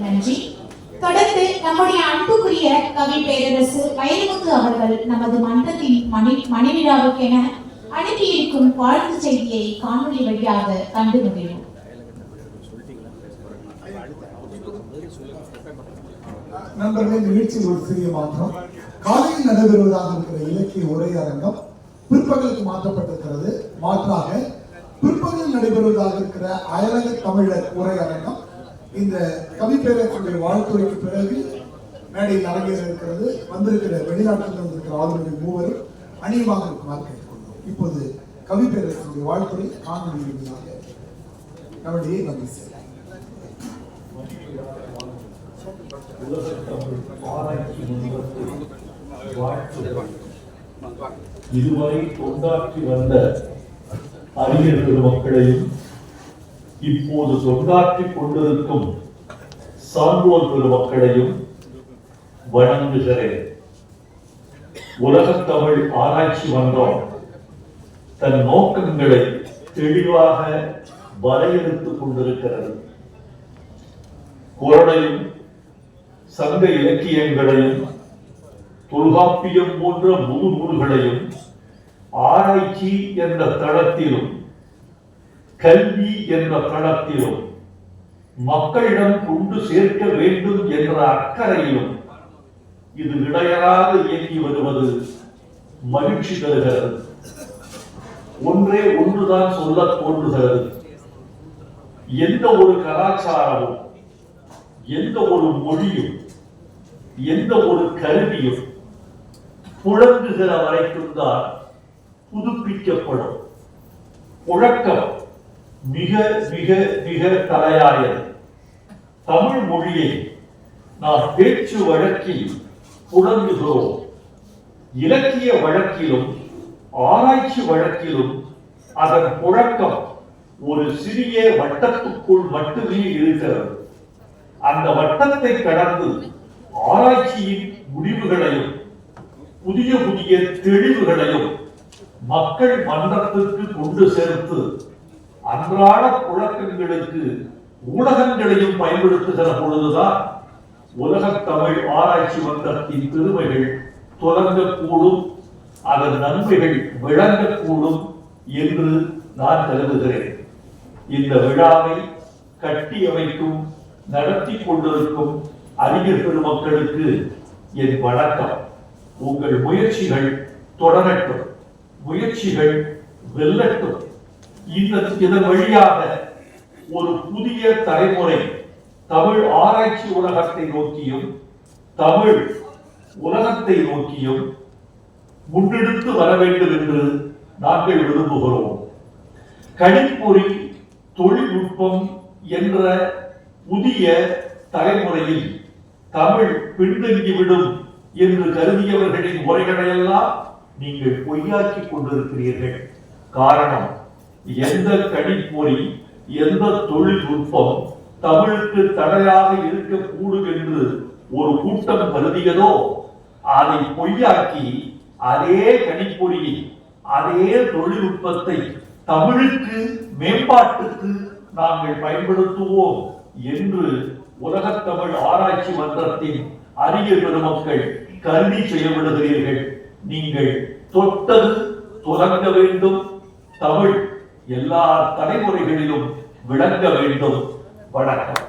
நன்றி. தொடர்ந்து நம்முடைய அன்புக்குரிய கவி பேரரசு வைரமுத்து அவர்கள் நமது மன்றத்தின் மணிவிழாவுக்கென அனுப்பியிருக்கும் வாழ்த்து செய்தியை காணொலி வழியாக கண்டு மகிழ்வோம். நண்பர்களே, நிகழ்ச்சியில் ஒரு சிறிய மாற்றம். காலையில் நடைபெறுவதாக இருக்கிற இலக்கிய உரையரங்கம் பிற்பகலுக்கு மாற்றப்பட்டிருக்கிறது. மாற்றாக பிற்பகலில் நடைபெறுவதாக இருக்கிற அயலக தமிழர் உரையரங்கம் இந்த கவி பேரரசுடைய வாழ்த்துறைக்கு பிறகு மேடையில் அரங்கேற இருக்கிறது. வந்திருக்கிற வெளிநாட்டில் வந்திருக்கிற ஆளுநர்கள் மூவரும் அணியமாக இருக்குமாறு கேட்டுக்கொள்வோம். இப்போது கவி பேரரசுடைய வாழ்த்துறை காணொலி ரீதியாக நம்முடைய வந்து இதுவரை தொண்டாற்றி வந்த அறிஞர் பெருமக்களையும் இப்போது தொண்டாற்றிக் கொண்டிருக்கும் சான்றோர் பெருமக்களையும் வணங்குகிறேன். உலகத் தமிழ் ஆராய்ச்சி மன்றம் தன் நோக்கங்களை தெளிவாக வரையறுத்துக் கொண்டிருக்கிறது. குறளையும் சங்க இலக்கியங்களையும் தொல்காப்பியம் போன்ற முழு நூல்களையும் ஆராய்ச்சி என்ற தளத்திலும் கல்வி என்ற தளத்திலும் மக்களிடம் கொண்டு சேர்க்க வேண்டும் என்ற அக்கறையிலும் இது இடையறாது இயங்கி வருவது மகிழ்ச்சி தருகிறது. ஒன்றே ஒன்றுதான் சொல்ல தோன்றுகிறது. எந்த ஒரு கலாச்சாரமும், எந்த ஒரு மொழியும், எந்த ஒரு கருவியும் புழங்குகிற வரைக்கும் தான் புதுப்பிக்கப்படும். புழக்கம் மிக மிக மிக தலையாயது. தமிழ் மொழியை நாம் பேச்சு வழக்கில் புழங்குகிறோம். இலக்கிய வழக்கிலும் ஆராய்ச்சி வழக்கிலும் அதன் புழக்கம் ஒரு சிறிய வட்டத்துக்குள் மட்டுமே இருக்கிறது. அந்த வட்டத்தை கடந்து ஆராய்ச்சியின் முடிவுகளையும் புதிய புதிய தெளிவுகளையும் மக்கள் மன்றத்திற்கு கொண்டு சேர்த்து அன்றாட புழக்கங்களுக்கு ஊடகங்களையும் பயன்படுத்துகிற பொழுதுதான் உலகத் தமிழ் ஆராய்ச்சி மன்றத்தின் பெருமைகள் தொடங்கக்கூடும், அதன் நன்மைகள் விளங்கக்கூடும் என்று நான் கருதுகிறேன். இந்த விழாவை கட்டியமைக்கும் நடத்தி கொண்டிருக்கும் அறிஞர் பெருமக்களுக்கு என் வணக்கம். உங்கள் முயற்சிகள் தொடரட்டும், முயற்சிகள் வெல்லட்டும். இதன் வழியாக ஒரு புதிய தலைமுறை தமிழ் ஆராய்ச்சி உலகத்தை நோக்கியும் தமிழ் உலகத்தை நோக்கியும் முன்னெடுத்து வர வேண்டும் என்று நாங்கள் விரும்புகிறோம். கணிப்பொறி தொழில்நுட்பம் என்ற புதிய தலைமுறையில் தமிழ் பின்தங்கிவிடும் என்று கருதியவர்களின் முறைகளையெல்லாம் நீங்கள் பொய்யாக்கிக் கொண்டிருக்கிறீர்கள். காரணம், எந்த கணிப்பொறி, எந்த தொழில்நுட்பம் தமிழுக்கு தடையாக இருக்கக்கூடும் என்று ஒரு கூட்டம் கருதியதோ அதை பொய்யாக்கி அதே கணிப்பொறியை, அதே தொழில்நுட்பத்தை தமிழுக்கு மேம்பாட்டுக்கு நாங்கள் பயன்படுத்துவோம் என்று உலகத் தமிழ் ஆராய்ச்சி மன்றத்தின் அறிஞர் பெருமக்கள் கருதி செயல்படுகிறீர்கள். நீங்கள் தொட்டது தொடங்க வேண்டும். தமிழ் எல்லா தலைமுறைகளிலும் விளங்க வேண்டும். வணக்கம்.